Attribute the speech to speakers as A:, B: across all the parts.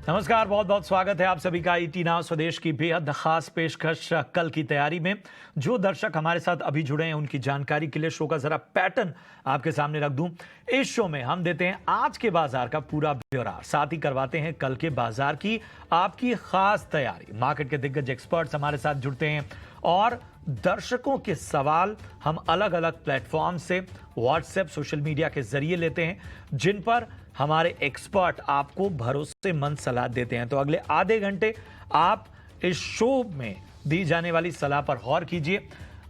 A: नमस्कार, बहुत बहुत स्वागत है आप सभी का ईटी नाउ स्वदेश की बेहद खास पेशकश कल की तैयारी में। जो दर्शक हमारे साथ अभी जुड़े हैं उनकी जानकारी के लिए शो का जरा पैटर्न आपके सामने रख दूं। इस शो में हम देते हैं आज के बाजार का पूरा ब्यौरा, साथ ही करवाते हैं कल के बाजार की आपकी खास तैयारी। मार्केट के दिग्गज एक्सपर्ट्स हमारे साथ जुड़ते हैं और दर्शकों के सवाल हम अलग अलग प्लेटफॉर्म से व्हाट्सएप, सोशल मीडिया के जरिए लेते हैं, जिन पर हमारे एक्सपर्ट आपको भरोसेमंद सलाह देते हैं। तो अगले आधे घंटे आप इस शो में दी जाने वाली सलाह पर गौर कीजिए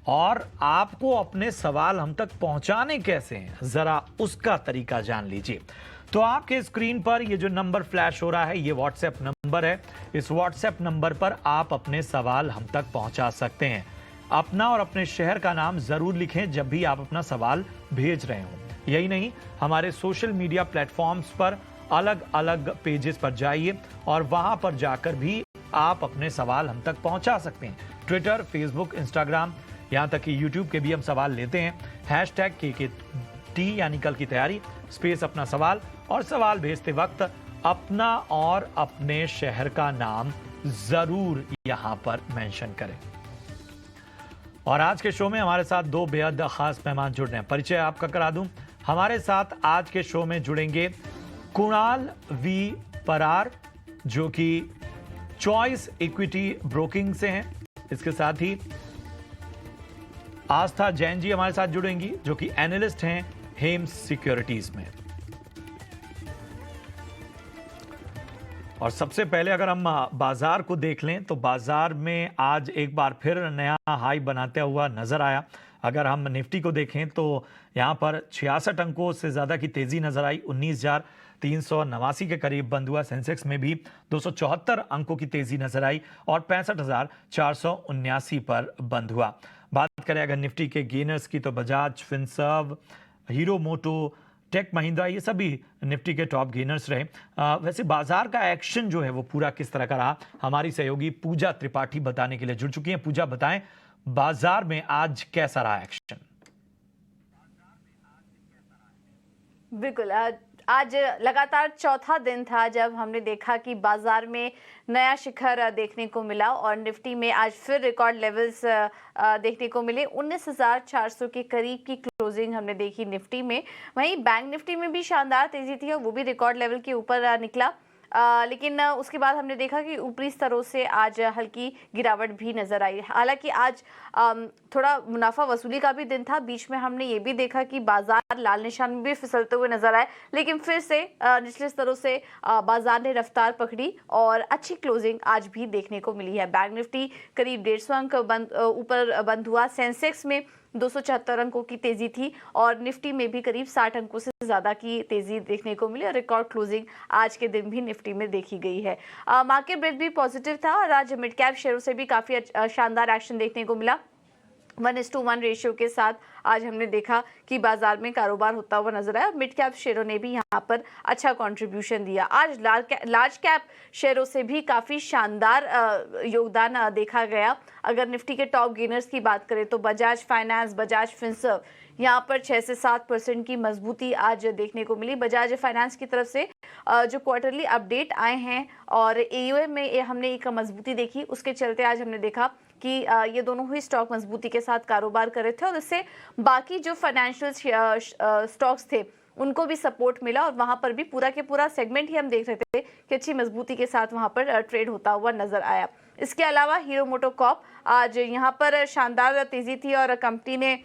A: और आपको अपने सवाल हम तक पहुंचाने कैसे हैं, जरा उसका तरीका जान लीजिए। तो आपके स्क्रीन पर ये जो नंबर फ्लैश हो रहा है, ये व्हाट्सएप नंबर है। इस व्हाट्सएप नंबर पर आप अपने सवाल हम तक पहुंचा सकते हैं। अपना और अपने शहर का नाम जरूर लिखें जब भी आप अपना सवाल भेज रहे हों। यही नहीं, हमारे सोशल मीडिया प्लेटफॉर्म्स पर अलग अलग पेजेस पर जाइए और वहां पर जाकर भी आप अपने सवाल हम तक पहुंचा सकते हैं। ट्विटर, फेसबुक, इंस्टाग्राम, यहां तक कि यूट्यूब के भी हम सवाल लेते हैं। हैशटैग KKT यानी कल की तैयारी स्पेस अपना सवाल, और सवाल भेजते वक्त अपना और अपने शहर का नाम जरूर यहां पर मेंशन करें। और आज के शो में हमारे साथ दो बेहद खास मेहमान जुड़ रहे हैं। परिचय आपका करा दूं, हमारे साथ आज के शो में जुड़ेंगे कुणाल वी परार, जो कि चॉइस इक्विटी ब्रोकिंग से हैं। इसके साथ ही आस्था जैन जी हमारे साथ जुड़ेंगी, जो कि एनालिस्ट हैं हेम्स सिक्योरिटीज में। और सबसे पहले अगर हम बाजार को देख लें तो बाजार में आज एक बार फिर नया हाई बनाते हुआ नजर आया। अगर हम निफ्टी को देखें तो यहां पर 66 अंकों से ज्यादा की तेजी नजर आई। 19,389 के करीब बंद हुआ। सेंसेक्स में भी 274 अंकों की तेजी नजर आई और 65,479 पर बंद हुआ। बात करें अगर निफ्टी के गेनर्स की तो बजाज फिनसर्व, हीरो मोटो, टेक महिंद्रा, ये सभी निफ्टी के टॉप गेनर्स रहे। वैसे बाजार का एक्शन जो है वो पूरा किस तरह का रहा, हमारी सहयोगी पूजा त्रिपाठी बताने के लिए जुड़ चुकी हैं। पूजा, बताएं बाजार में आज कैसा रहा एक्शन?
B: बिल्कुल, आज लगातार चौथा दिन था जब हमने देखा कि बाजार में नया शिखर देखने को मिला और निफ्टी में आज फिर रिकॉर्ड लेवल्स देखने को मिले। 19,400 के करीब की क्लोजिंग हमने देखी निफ्टी में। वहीं बैंक निफ्टी में भी शानदार तेजी थी और वो भी रिकॉर्ड लेवल के ऊपर निकला। लेकिन उसके बाद हमने देखा कि ऊपरी स्तरों से आज हल्की गिरावट भी नजर आई। हालांकि आज थोड़ा मुनाफा वसूली का भी दिन था। बीच में हमने ये भी देखा कि बाजार लाल निशान में भी फिसलते हुए नजर आए, लेकिन फिर से निचले स्तरों से बाजार ने रफ्तार पकड़ी और अच्छी क्लोजिंग आज भी देखने को मिली है। बैंक निफ्टी करीब 150 अंक ऊपर बंद हुआ। सेंसेक्स में 274 अंकों की तेजी थी और निफ्टी में भी करीब 60 अंकों से ज्यादा की तेजी देखने को मिली और रिकॉर्ड क्लोजिंग आज के दिन भी निफ्टी में देखी गई है। मार्केट ब्रेड भी पॉजिटिव था और आज मिड कैप शेयरों से भी काफी शानदार एक्शन देखने को मिला। 1:1 रेशियो के साथ आज हमने देखा कि बाजार में कारोबार होता हुआ नजर आया। मिड कैप शेयरों ने भी यहाँ पर अच्छा कंट्रीब्यूशन दिया। आज लार्ज कैप शेयरों से भी काफी शानदार योगदान देखा गया। अगर निफ्टी के टॉप गेनर्स की बात करें तो बजाज फाइनेंस, बजाज फिनसर्व, यहाँ पर 6 से 7% की मजबूती आज देखने को मिली। बजाज फाइनेंस की तरफ से जो क्वार्टरली अपडेट आए हैं और AUM में हमने एक मजबूती देखी, उसके चलते आज हमने देखा कि ये दोनों ही स्टॉक मजबूती के साथ कारोबार कर रहे थे और इससे बाकी जो फाइनेंशियल स्टॉक्स थे उनको भी सपोर्ट मिला और वहां पर भी पूरा के पूरा सेगमेंट ही हम देख रहे थे कि अच्छी मजबूती के साथ वहां पर ट्रेड होता हुआ नजर आया। इसके अलावा हीरो मोटोकॉर्प, आज यहाँ पर शानदार तेजी थी और कंपनी ने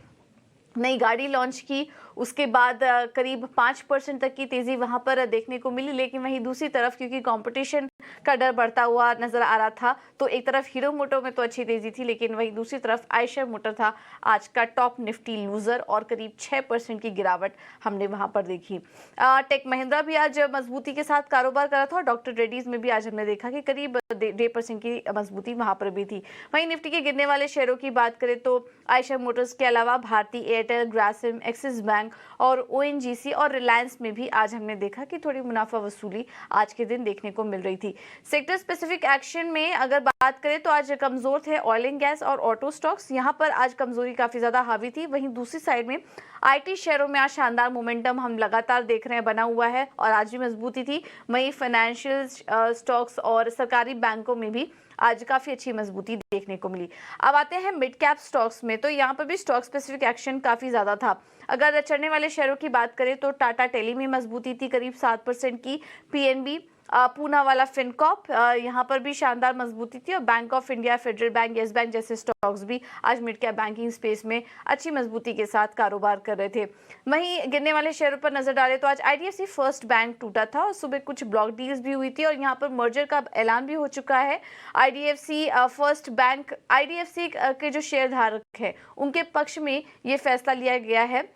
B: नई गाड़ी लॉन्च की। उसके बाद करीब 5% तक की तेजी वहां पर देखने को मिली। लेकिन वहीं दूसरी तरफ क्योंकि कंपटीशन का डर बढ़ता हुआ नजर आ रहा था तो एक तरफ हीरो मोटो में तो अच्छी तेजी थी, लेकिन वहीं दूसरी तरफ आयशर मोटर था आज का टॉप निफ्टी लूजर और करीब 6% की गिरावट हमने वहां पर देखी। टेक महिंद्रा भी आज मजबूती के साथ कारोबार कर रहा था और डॉक्टर रेड्डीज में भी आज हमने देखा कि करीब 1.5% की मजबूती वहां पर भी थी। वहीं निफ्टी के गिरने वाले शेयरों की बात करें तो आयशर मोटर्स के अलावा Bharti Airtel, Grasim, Axis Bank, bank और ओएनजीसी और रिलायंस में भी आज हमने देखा कि थोड़ी मुनाफा वसूली आज के दिन देखने को मिल रही थी। सेक्टर स्पेसिफिक एक्शन में अगर बात करें तो आज कमजोर थे ऑयल एंड गैस और ऑटो स्टॉक्स, यहां पर आज कमजोरी काफी ज्यादा हावी थी। वहीं दूसरी साइड में आईटी शेयरों में आज शानदार मोमेंटम हम लगातार देख रहे हैं बना हुआ है और आज भी मजबूती थी। वहीं फाइनेंशियल स्टॉक्स और सरकारी बैंकों में भी आज काफी अच्छी मजबूती देखने को मिली। अब आते हैं मिड कैप स्टॉक्स में, तो यहाँ पर भी स्टॉक स्पेसिफिक एक्शन काफी ज्यादा था। अगर चढ़ने वाले शेयरों की बात करें तो टाटा टेली में मजबूती थी करीब 7% की, पीएनबी पूना वाला फिनकॉप यहाँ पर भी शानदार मजबूती थी और bank of India, federal bank, yes bank जैसे स्टॉक्स भी आज मिड कैप बैंकिंग स्पेस में अच्छी मजबूती के साथ कारोबार कर रहे थे। वहीं गिरने वाले शेयरों पर नजर डालें तो आज आईडीएफसी फर्स्ट बैंक टूटा था और सुबह कुछ ब्लॉक डील्स भी हुई थी और यहाँ पर मर्जर का ऐलान भी हो चुका है। आईडीएफसी फर्स्ट बैंक, आईडीएफसी के जो शेयर धारक है उनके पक्ष में ये फैसला लिया गया है।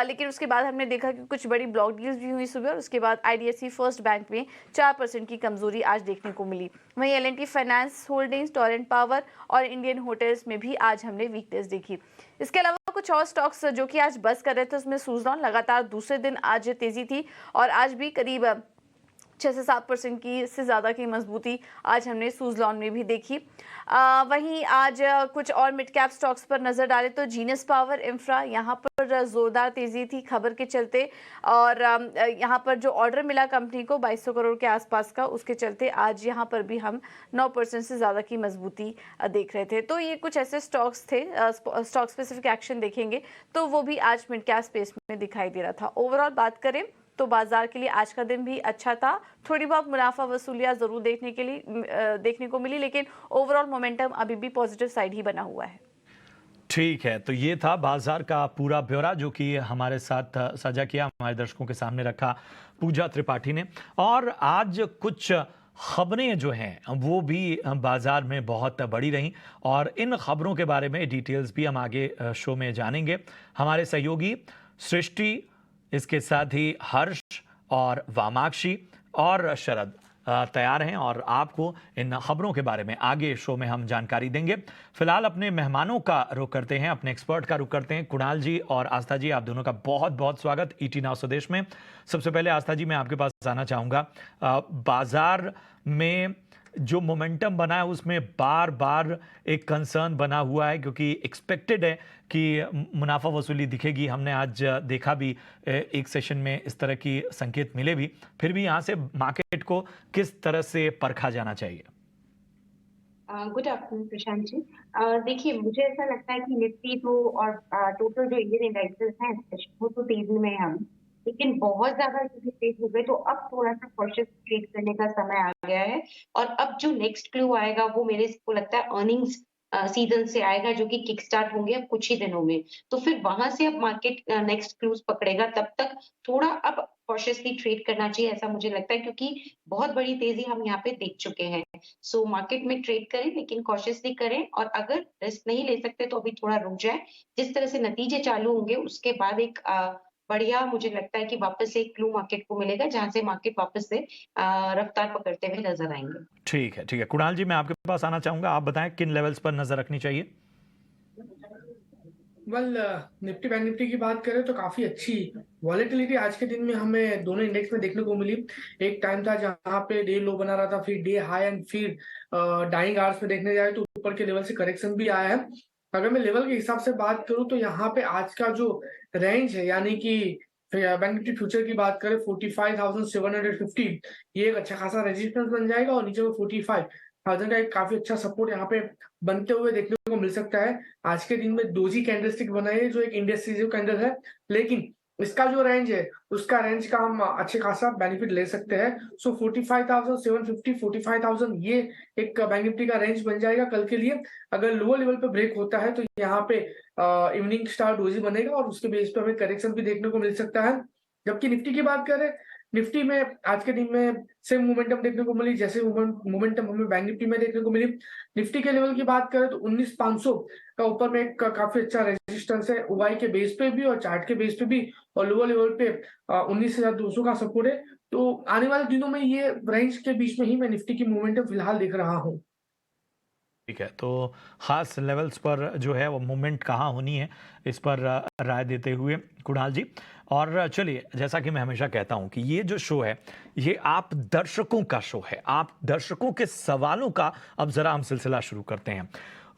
B: लेकिन उसके बाद हमने देखा कि कुछ बड़ी ब्लॉक डील्स भी हुई सुबह और उसके बाद आईडीएफसी फर्स्ट बैंक में 4% की कमजोरी आज देखने को मिली। वहीं L&T finance holdings, Torrent power और इंडियन होटल्स में भी आज हमने वीकनेस देखी। इसके अलावा कुछ और स्टॉक्स जो कि आज बस कर रहे थे उसमें सुज़लॉन लगातार दूसरे दिन आज तेजी थी और आज भी करीब 6 से 7% की से ज़्यादा की मजबूती आज हमने सुज़लॉन में भी देखी। वहीं आज कुछ और मिड कैप स्टॉक्स पर नज़र डालें तो जीनस पावर इंफ्रा, यहाँ पर ज़ोरदार तेज़ी थी खबर के चलते और यहाँ पर जो ऑर्डर मिला कंपनी को 2200 करोड़ के आसपास का, उसके चलते आज यहाँ पर भी हम 9% से ज़्यादा की मजबूती देख रहे थे। तो ये कुछ ऐसे स्टॉक्स थे, स्टॉक स्पेसिफिक एक्शन देखेंगे तो वो भी आज मिड कैप स्पेस में दिखाई दे रहा था। ओवरऑल बात करें तो बाजार के लिए आज का दिन भी अच्छा था। थोड़ी बहुत मुनाफा वसूलियां जरूर देखने को मिली, लेकिन ओवरऑल मोमेंटम अभी भी पॉजिटिव साइड ही बना हुआ है।
A: ठीक है, तो ये था बाजार का पूरा ब्यौरा जो कि हमारे साथ साझा किया, हमारे दर्शकों के सामने रखा पूजा त्रिपाठी ने। और आज कुछ खबरें जो हैं वो भी बाजार में बहुत बड़ी रहीं और इन खबरों के बारे में डिटेल्स भी हम आगे शो में जानेंगे। हमारे सहयोगी सृष्टि, इसके साथ ही हर्ष और वामाक्षी और शरद तैयार हैं और आपको इन खबरों के बारे में आगे शो में हम जानकारी देंगे। फिलहाल अपने मेहमानों का रुख करते हैं, अपने एक्सपर्ट का रुख करते हैं। कुणाल जी और आस्था जी, आप दोनों का बहुत बहुत स्वागत ईटी नाउ स्वदेश में। सबसे पहले आस्था जी, मैं आपके पास आना चाहूँगा। बाजार में जो मोमेंटम बना है उसमें बार बार एक कंसर्न बना हुआ है क्योंकि एक्सपेक्टेड है कि मुनाफा वसूली दिखेगी। हमने आज देखा भी एक सेशन में इस तरह की संकेत मिले भी, फिर भी यहाँ से मार्केट को किस तरह से परखा जाना चाहिए?
C: Good afternoon Prashant ji. देखिए, मुझे ऐसा लगता है कि निफ्टी तो और टोटल जो इंडियन इंडेक्सेस हैं वो तो तेजी में है, लेकिन बहुत ज्यादा क्योंकि तेज हो गए तो अब थोड़ा सा कॉशियस ट्रेड करने का समय आ गया है। और अब जो नेक्स्ट क्लू आएगा वो मेरे को लगता है अर्निंग्स सीजन से आएगा, जो कि किक स्टार्ट होंगे अब कुछ ही दिनों में। तो फिर वहां से अब मार्केट नेक्स्ट क्लूज पकड़ेगा, तब तक थोड़ा अब कॉशियसली ट्रेड करना चाहिए, ऐसा मुझे लगता है, क्योंकि बहुत बड़ी तेजी हम यहाँ पे देख चुके हैं। सो मार्केट में ट्रेड करें लेकिन कॉशियसली करें, और अगर रिस्क नहीं ले सकते तो अभी थोड़ा रुक जाए। जिस तरह से नतीजे चालू होंगे उसके बाद एक बढ़िया मुझे लगता है कि वापस से एक क्लू मार्केट को मिलेगा, जहां से मार्केट वापस से रफ्तार पकड़ते हुए नजर आएंगे।
A: ठीक है, ठीक है। कुणाल जी, मैं आपके पास आना चाहूंगा। आप बताएं किन लेवल्स पर नजर रखनी चाहिए?
D: निफ्टी बैंक निफ्टी की बात करें तो काफी अच्छी वॉलेटिलिटी आज के दिन में हमें दोनों इंडेक्स में देखने को मिली। एक टाइम था जहां पे डे लो बना रहा था, फिर डे हाई एंड फिर डाइंग आवर्स में देखने जाए तो ऊपर के लेवल से करेक्शन भी आया है। अगर मैं लेवल के हिसाब से बात करूं तो यहाँ पे आज का जो रेंज है, यानी कि बैंक निफ्टी फ्यूचर की बात करें 45,750, ये एक अच्छा खासा रेजिस्टेंस बन जाएगा और नीचे में 45,000 का एक काफी अच्छा सपोर्ट यहाँ पे बनते हुए देखने को मिल सकता है। आज के दिन में डोजी कैंडलस्टिक बनाई है जो एक इंडेक्सिव कैंडल है, लेकिन इसका जो रेंज है उसका रेंज का हम अच्छे खासा बेनिफिट ले सकते हैं। सो 45,750, 45,000 ये एक बैंक निफ्टी का रेंज बन जाएगा कल के लिए। अगर लोअर लेवल पे ब्रेक होता है तो यहाँ पे इवनिंग स्टार डोजी बनेगा और उसके बेस पे हमें करेक्शन भी देखने को मिल सकता है। जबकि निफ्टी की बात करें, निफ्टी में आज के दिन में सेम मोमेंटम देखने को मिली जैसे मोमेंटम हमें बैंक निफ्टी में देखने को मिली। निफ्टी के लेवल की बात करें तो 19,500 का ऊपर में एक काफी अच्छा रेजिस्टेंस है, ओवाई के बेस पे भी और चार्ट के बेस पे भी, और लोअर लेवल पे 19,200 का सपोर्ट है। तो आने वाले दिनों में ये रेंज के बीच में ही मैं निफ्टी की मोमेंटम फिलहाल देख रहा हूँ।
A: ठीक है, तो खास लेवल्स पर जो है वो मूवमेंट कहाँ होनी है, इस पर राय देते हुए कुणाल जी। और चलिए, जैसा कि मैं हमेशा कहता हूं कि ये जो शो है, ये आप दर्शकों का शो है, आप दर्शकों के सवालों का अब जरा हम सिलसिला शुरू करते हैं।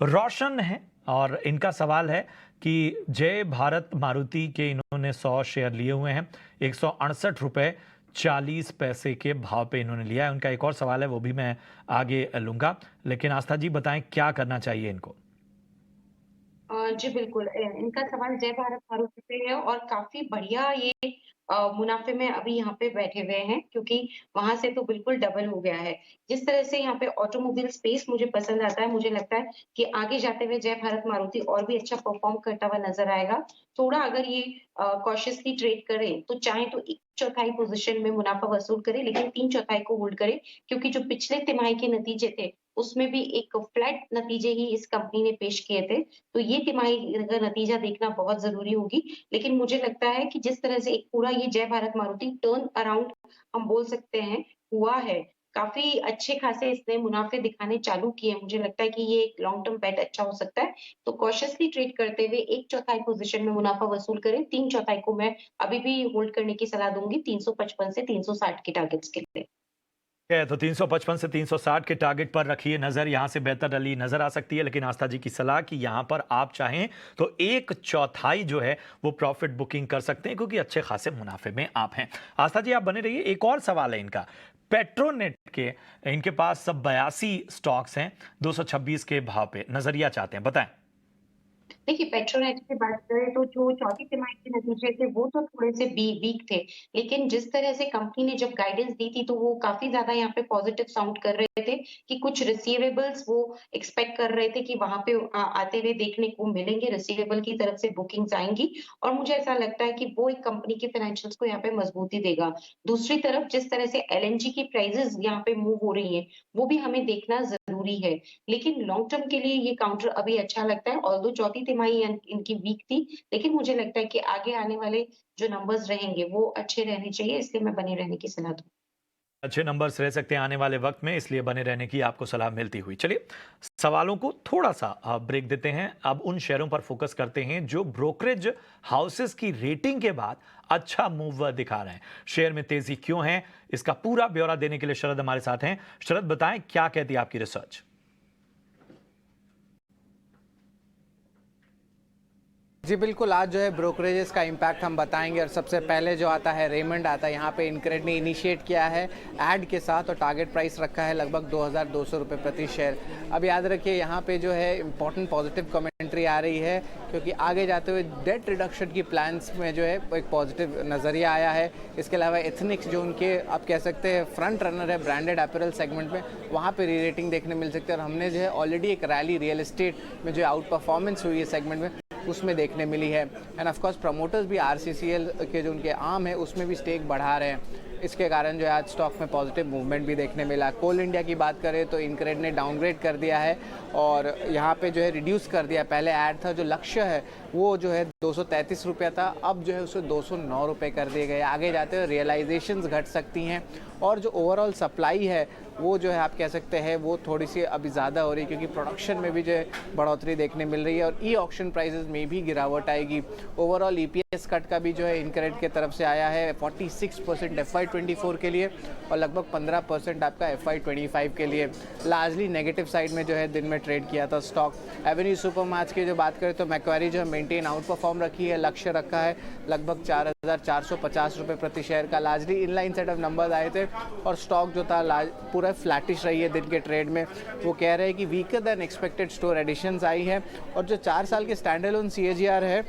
A: रोशन है और इनका सवाल है कि जय भारत मारुति के इन्होंने 100 शेयर लिए हुए हैं, 168 रुपए 40 पैसे के भाव पे इन्होंने लिया है। उनका एक और सवाल है, वो भी मैं आगे लूंगा, लेकिन आस्था जी बताएं क्या करना चाहिए इनको।
C: जी बिल्कुल, इनका सवाल जय भारत मारुति पे है और काफी बढ़िया ये मुनाफे में अभी यहाँ पे बैठे हुए हैं, क्योंकि वहां से तो बिल्कुल डबल हो गया है। जिस तरह से यहाँ पे ऑटोमोबाइल स्पेस मुझे पसंद आता है, मुझे लगता है कि आगे जाते हुए जय भारत मारुति और भी अच्छा परफॉर्म करता हुआ नजर आएगा। थोड़ा अगर ये कॉशियसली ट्रेड करें तो चाहे तो 1/4 पोजीशन में मुनाफा वसूल करे, लेकिन 3/4 को होल्ड करे, क्योंकि जो पिछले तिमाही के नतीजे थे उसमें भी एक फ्लैट नतीजे ही इस कंपनी ने पेश किए थे। तो ये तिमाही का नतीजा देखना बहुत जरूरी होगी। लेकिन मुझे लगता है कि जिस तरह से एक पूरा ये जय भारत मारुति टर्न अराउंड हम बोल सकते हैं हुआ है, काफी अच्छे खासे इसने मुनाफे दिखाने चालू किए। मुझे लगता है कि ये एक लॉन्ग टर्म बेट अच्छा हो सकता है। तो कॉशियसली ट्रेड करते हुए 1/4 पोजीशन में मुनाफा वसूल करें। 3/4 को मैं अभी भी होल्ड करने की सलाह दूंगी 355 से 360 के टारगेट्स के लिए।
A: है तो 355 से 360 के टारगेट पर रखिए नजर, यहां से बेहतर रैली नजर आ सकती है। लेकिन आस्था जी की सलाह कि यहां पर आप चाहें तो 1/4 जो है वो प्रॉफिट बुकिंग कर सकते हैं, क्योंकि अच्छे खासे मुनाफे में आप हैं। आस्था जी आप बने रहिए, एक और सवाल है इनका। पेट्रोनेट के इनके पास सब 82 स्टॉक्स हैं, 226 के भाव पे नजरिया चाहते हैं, बताएं।
C: देखिए, पेट्रोनेट की बात करें तो जो चौथी तिमाही के नतीजे थे वो तो थोड़े से वीक थे, लेकिन जिस तरह से कंपनी ने जब गाइडेंस दी थी तो वो काफी ज्यादा यहाँ पे पॉजिटिव साउंड कर रहे थे कि कुछ रिसीवेबल्स वो एक्सपेक्ट कर रहे थे कि वहां पे आते हुए देखने को मिलेंगे, रिसीवेबल की तरफ से बुकिंग्स आएंगी, और मुझे ऐसा लगता है कि वो एक कंपनी के फाइनेंशियल्स को यहाँ पे मजबूती देगा। दूसरी तरफ जिस तरह से एलएनजी की प्राइसेस यहाँ पे मूव हो रही है वो भी हमें देखना जरूरी है, लेकिन लॉन्ग टर्म के लिए ये काउंटर अभी अच्छा लगता है। ऑल्दो चौथी तिमाही इनकी वीक थी, लेकिन मुझे लगता है कि आगे आने वाले जो नंबर्स रहेंगे वो अच्छे रहने चाहिए, इसलिए मैं बने रहने की सलाह दूं।
A: अच्छे नंबर्स रह सकते हैं आने वाले वक्त में, इसलिए बने रहने की आपको सलाह मिलती हुई। चलिए सवालों को थोड़ा सा ब्रेक देते हैं, अब उन शेयरों पर फोकस करते हैं जो ब्रोकरेज हाउसेस की रेटिंग के बाद अच्छा मूव दिखा रहे हैं। शेयर में तेजी क्यों है, इसका पूरा ब्यौरा देने के लिए शरद हमारे साथ हैं। शरद बताएं क्या कहती है आपकी रिसर्च।
E: जी बिल्कुल, आज जो है ब्रोकरेजेस का इम्पैक्ट हम बताएंगे और सबसे पहले जो आता है रेमंड आता है। यहाँ पे इनक्रेड ने इनिशिएट किया है ऐड के साथ और टारगेट प्राइस रखा है लगभग 2200 रुपये प्रति शेयर। अब याद रखिए यहाँ पे जो है इंपॉर्टेंट पॉजिटिव कमेंट्री आ रही है, क्योंकि आगे जाते हुए डेट रिडक्शन की प्लान्स में जो है एक पॉजिटिव नज़रिया आया है। इसके अलावा एथनिक्स जो उनके आप कह सकते हैं फ्रंट रनर है ब्रांडेड अपैरल सेगमेंट में, वहाँ पर री रेटिंग देखने मिल सकती है। और हमने जो है ऑलरेडी एक रैली रियल एस्टेट में जो आउट परफॉर्मेंस हुई है सेगमेंट में उसमें देखने मिली है। एंड ऑफ कोर्स प्रमोटर्स भी आरसीसीएल के जो उनके आर्म है उसमें भी स्टेक बढ़ा रहे हैं। इसके कारण जो है आज स्टॉक में पॉजिटिव मूवमेंट भी देखने मिला। कोल इंडिया की बात करें तो इनक्रेड ने डाउनग्रेड कर दिया है और यहाँ पे जो है रिड्यूस कर दिया। पहले ऐड था, जो लक्ष्य है वो जो है 233 रुपया था, अब जो है उसे 209 रुपये कर दिए गए। आगे जाते हुए रियलाइजेशंस घट सकती हैं और जो ओवरऑल सप्लाई है वो जो है आप कह सकते हैं वो थोड़ी सी अभी ज़्यादा हो रही है, क्योंकि प्रोडक्शन में भी जो है बढ़ोतरी देखने मिल रही है और ई ऑक्शन प्राइसेस में भी गिरावट आएगी। ओवरऑल ईपीएस कट का भी जो है इनक्रेड की तरफ से आया है 46% FY24 के लिए और लगभग 15% आपका FY25 के लिए। लार्जली नेगेटिव साइड में जो है दिन में ट्रेड किया था स्टॉक। एवेन्यू सुपरमार्ट्स की जो बात करें तो मैक्वारी जो है मेंटेन आउट परफॉर्म रखी है, लक्ष्य रखा है लगभग 4450 रुपये प्रति शेयर का। Largely inline set of numbers आए थे और स्टॉक जो था पूरा फ्लैटिश रही है दिन के ट्रेड में। वो कह रहे हैं कि weaker than expected store additions आई है और जो 4 साल के स्टैंडअलोन CAGR है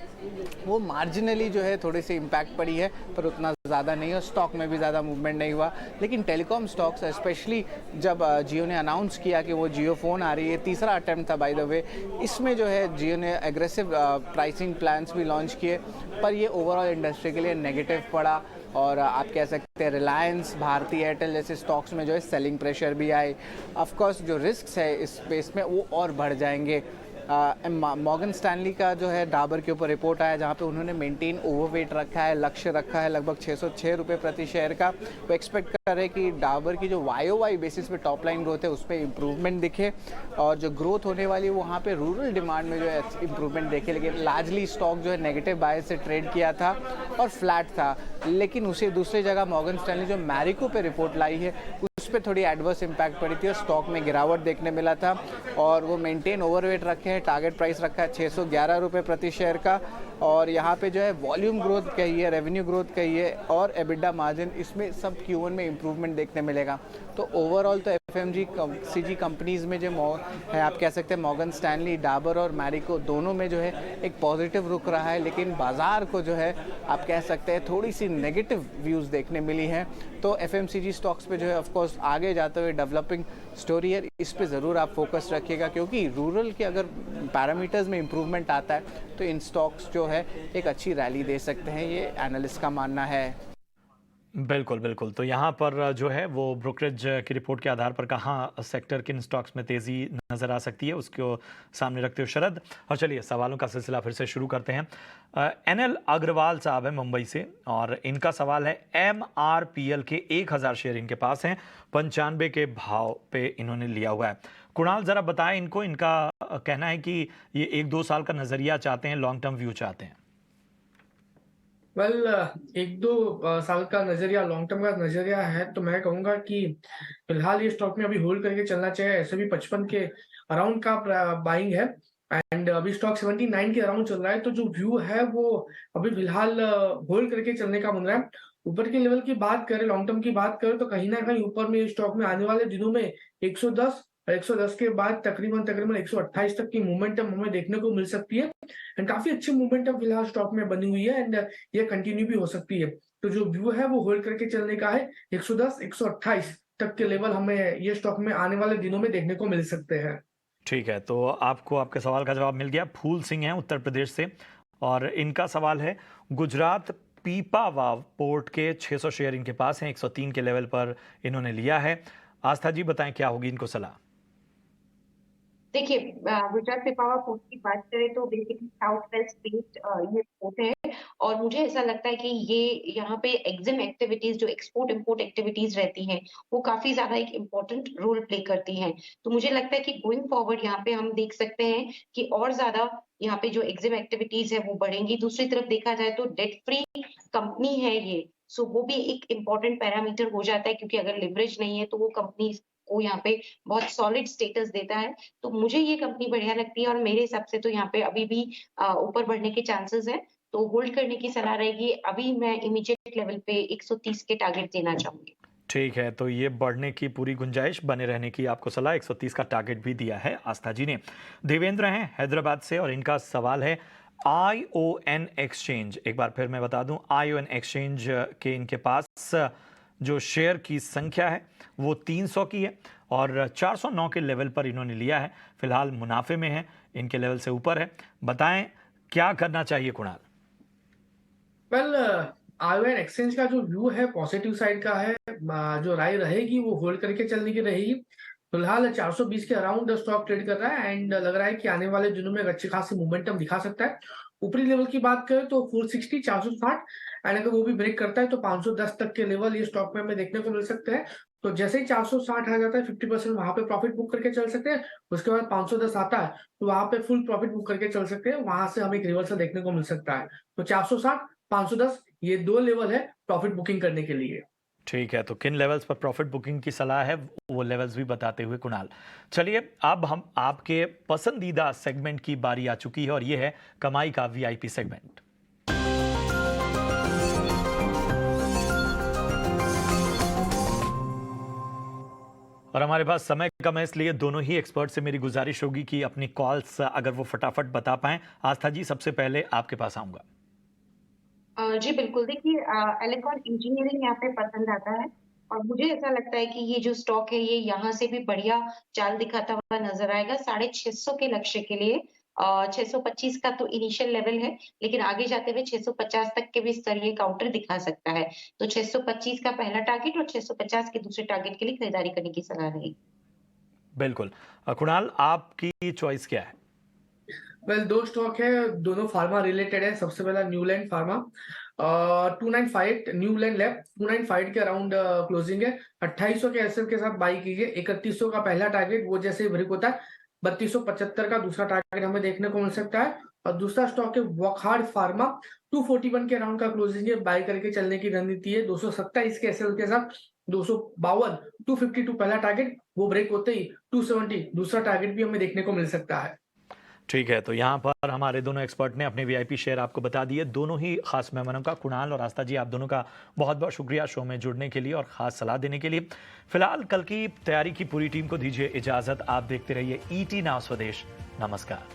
E: वो मार्जिनली जो है थोड़ी सी इम्पैक्ट पड़ी है, पर उतना ज़्यादा नहीं है। स्टॉक में भी ज़्यादा मूवमेंट नहीं हुआ। लेकिन टेलीकॉम स्टॉक्स स्पेशली जब जियो ने अनाउंस किया कि वो जियो फ़ोन आ रही है, तीसरा अटेम्प्ट था बाय द वे, इसमें जो है जियो ने एग्रेसिव प्राइसिंग प्लान्स भी लॉन्च किए, पर ये ओवरऑल इंडस्ट्री के लिए नेगेटिव पड़ा। और आप कह सकते हैं रिलायंस, भारती एयरटेल जैसे स्टॉक्स में जो है सेलिंग प्रेशर भी आए। ऑफ कोर्स जो रिस्क्स है इस स्पेस में वो और बढ़ जाएंगे। मॉर्गन स्टैनली का जो है डाबर के ऊपर रिपोर्ट आया जहाँ पे उन्होंने मेंटेन ओवरवेट रखा है, लक्ष्य रखा है लगभग 606 रुपये प्रति शेयर का। वो एक्सपेक्ट कर रहे हैं कि डाबर की जो वाई बेसिस पे टॉप लाइन ग्रोथ है उस पर इम्प्रूवमेंट दिखे और जो ग्रोथ होने वाली है वहाँ पे रूरल डिमांड में जो है इम्प्रूवमेंट देखे। लेकिन लार्जली स्टॉक जो है नेगेटिव बायस से ट्रेड किया था और फ्लैट था। लेकिन उसे दूसरी जगह मॉर्गन स्टैनली जो मैरिको पे रिपोर्ट लाई है उस पर थोड़ी एडवर्स इम्पैक्ट पड़ी थी और स्टॉक में गिरावट देखने मिला था और वो मेंटेन ओवरवेट रखे हैं। टारगेट प्राइस रखा है 611 रुपये प्रति शेयर का और यहाँ पे जो है वॉल्यूम ग्रोथ कही है, रेवेन्यू ग्रोथ कही है और एबिडा मार्जिन, इसमें सब Q1 में इम्प्रूवमेंट देखने मिलेगा। तो ओवरऑल तो FMCG कंपनीज में जो है आप कह सकते हैं मॉर्गन स्टैनली, डाबर और मैरिको दोनों में जो है एक पॉजिटिव रुख रहा है। लेकिन बाजार को जो है आप कह सकते हैं थोड़ी सी नेगेटिव व्यूज़ देखने मिली हैं। तो FMCG स्टॉक्स पे जो है ऑफकोर्स आगे जाते हुए डेवलपिंग स्टोरी है, इस पे ज़रूर आप फोकस रखिएगा क्योंकि रूरल के अगर पैरामीटर्स में इम्प्रूवमेंट आता है तो इन स्टॉक्स जो है एक अच्छी रैली दे सकते हैं, ये एनालिस्ट का मानना है।
A: बिल्कुल बिल्कुल। तो यहाँ पर जो है वो ब्रोकरेज की रिपोर्ट के आधार पर कहाँ सेक्टर किन स्टॉक्स में तेज़ी नज़र आ सकती है उसको सामने रखते हुए शरद। और चलिए सवालों का सिलसिला फिर से शुरू करते हैं। NL अग्रवाल साहब है मुंबई से और इनका सवाल है MRPL के 1000 शेयर इनके पास हैं, 95 के भाव पे इन्होंने लिया हुआ है। कुणाल ज़रा बताएं इनको, इनका कहना है कि ये 1-2 साल का नज़रिया चाहते हैं, लॉन्ग टर्म व्यू चाहते हैं।
D: वेल, 1-2 साल का नजरिया, लॉन्ग टर्म का नजरिया है तो मैं कहूंगा कि फिलहाल ये स्टॉक में अभी होल्ड करके चलना चाहिए। ऐसे भी 55 के अराउंड का बाइंग है एंड अभी स्टॉक 79 के अराउंड चल रहा है। तो जो व्यू है वो अभी फिलहाल होल्ड करके चलने का बन रहा है। ऊपर के लेवल की बात करें, लॉन्ग टर्म की बात करें तो कहीं ना कहीं ऊपर में स्टॉक में आने वाले दिनों में 110 और 110 के बाद तकरीबन 128 तक की मोमेंटम हमें देखने को मिल सकती है एंड काफी अच्छी मोमेंटम फिलहाल स्टॉक में बनी हुई है एंड ये कंटिन्यू भी हो सकती है। तो जो व्यू है वो होल्ड करके चलने का है। 110 128 तक के लेवल हमें ये स्टॉक में आने वाले दिनों में देखने को मिल सकते हैं।
A: ठीक है, तो आपको आपके सवाल का जवाब मिल गया। फूल सिंह हैं उत्तर प्रदेश से और इनका सवाल है गुजरात पीपावाव पोर्ट के 600 शेयर इनके पास हैं, 103 के लेवल पर इन्होंने लिया है। आस्था जी बताएं क्या होगी इनको सलाह।
C: देखिए, गुजरात पिपावाव पोर्ट की बात करें तो बेसिकली साउथ वेस्ट बेस्ड ये पोर्ट है और मुझे ऐसा लगता है कि ये यहाँ पे एग्जिम एक्टिविटीज जो एक्सपोर्ट इंपोर्ट एक्टिविटीज रहती हैं वो काफी ज्यादा एक इम्पोर्टेंट रोल प्ले करती हैं। तो मुझे लगता है कि गोइंग फॉरवर्ड यहाँ पे हम देख सकते हैं कि और ज्यादा यहाँ पे जो एग्जिम एक्टिविटीज है वो बढ़ेंगी। दूसरी तरफ देखा जाए तो डेट फ्री कंपनी है ये, सो वो भी एक इम्पोर्टेंट पैरामीटर हो जाता है क्योंकि अगर लिवरेज नहीं है तो वो कंपनी को यहाँ पे बहुत सॉलिड स्टेटस देता है। तो मुझे ये कंपनी बढ़िया लगती है और मेरे हिसाब से तो यहाँ पे अभी भी ऊपर बढ़ने के चांसेस है, तो होल्ड करने की सलाह रहेगी। अभी मैं इमीडिएट लेवल पे 130 के टारगेट देना चाहूंगी।
A: ठीक है, तो ये बढ़ने की पूरी गुंजाइश, बने रहने की आपको सलाह, 130 का टारगेट भी दिया है आस्था जी ने। देवेंद्र हैं हैदराबाद से और इनका सवाल है ION एक्सचेंज। एक बार फिर मैं बता दूं, ION एक्सचेंज के इनके पास जो शेयर की संख्या है वो 300 की है और 409 के लेवल पर इन्होंने लिया है। फिलहाल मुनाफे में है, इनके लेवल से ऊपर है। बताएं क्या करना चाहिए कुणाल।
D: वेल, ION एक्सचेंज का जो व्यू है पॉजिटिव साइड का है। जो राय रहेगी वो होल्ड करके चलने की रहेगी। फिलहाल 420 के अराउंड स्टॉक ट्रेड कर रहा है एंड लग रहा है कि आने वाले दिनों में अच्छी खासी मोमेंटम दिखा सकता है। ऊपरी लेवल की बात करें तो 460 460 एंड अगर वो भी ब्रेक करता है तो 510 तक के लेवल ये स्टॉक में हमें देखने को मिल सकते हैं। तो जैसे ही 460 आ जाता है 50% वहां पे प्रॉफिट बुक करके चल सकते हैं। उसके बाद 510 आता है तो वहां पे फुल प्रॉफिट बुक करके चल सकते हैं। वहां से हमें एक रिवर्सल देखने को मिल सकता है। तो 460 510 ये 2 लेवल है प्रॉफिट बुकिंग करने के लिए।
A: ठीक है, तो किन लेवल्स पर प्रॉफिट बुकिंग की सलाह है वो लेवल्स भी बताते हुए कुणाल। चलिए अब हम आपके पसंदीदा सेगमेंट की बारी आ चुकी है और ये है कमाई का VIP सेगमेंट। और हमारे पास समय कम है इसलिए दोनों ही एक्सपर्ट से मेरी गुजारिश होगी कि अपनी कॉल्स अगर वो फटाफट बता पाएं। आस्था जी सबसे पहले आपके पास आऊंगा।
C: जी बिल्कुल, देखिए एलिकॉन इंजीनियरिंग यहाँ पे पसंद आता है और मुझे ऐसा लगता है कि ये जो स्टॉक है ये यहाँ से भी बढ़िया चाल दिखाता हुआ नजर आएगा। 650 के लक्ष्य के लिए 625 का तो इनिशियल लेवल है, लेकिन आगे जाते हुए 650 तक के भी स्तर ये काउंटर दिखा सकता है। तो 625 का पहला टारगेट और 650 के दूसरे टारगेट के लिए खरीदारी करने की सलाह रहेगी।
A: बिल्कुल। कुणाल आपकी चॉइस क्या है।
D: वेल, दो स्टॉक है, दोनों फार्मा रिलेटेड है। सबसे पहला न्यूलैंड फार्मा 295, न्यूलैंड लैब 295 के अराउंड क्लोजिंग है। 2800 के एसएल के साथ बाई कीजिए। 3100 का पहला टारगेट वो जैसे ही ब्रेक होता है 3275 का दूसरा टारगेट हमें देखने को मिल सकता है। और दूसरा स्टॉक है वॉकहार्ड फार्मा 241 के अराउंड का क्लोजिंग है। बाई करके चलने की रणनीति है। 227 के एसएल के साथ 252 252 पहला टारगेट, वो ब्रेक होते ही 270 दूसरा टारगेट भी हमें देखने को मिल सकता है।
A: ठीक है, तो यहाँ पर हमारे दोनों एक्सपर्ट ने अपने वीआईपी शेयर आपको बता दिए, दोनों ही खास मेहमानों का। कुणाल और आस्था जी, आप दोनों का बहुत बहुत शुक्रिया शो में जुड़ने के लिए और खास सलाह देने के लिए। फिलहाल कल की तैयारी की पूरी टीम को दीजिए इजाजत। आप देखते रहिए ईटी नाउ स्वदेश। नमस्कार।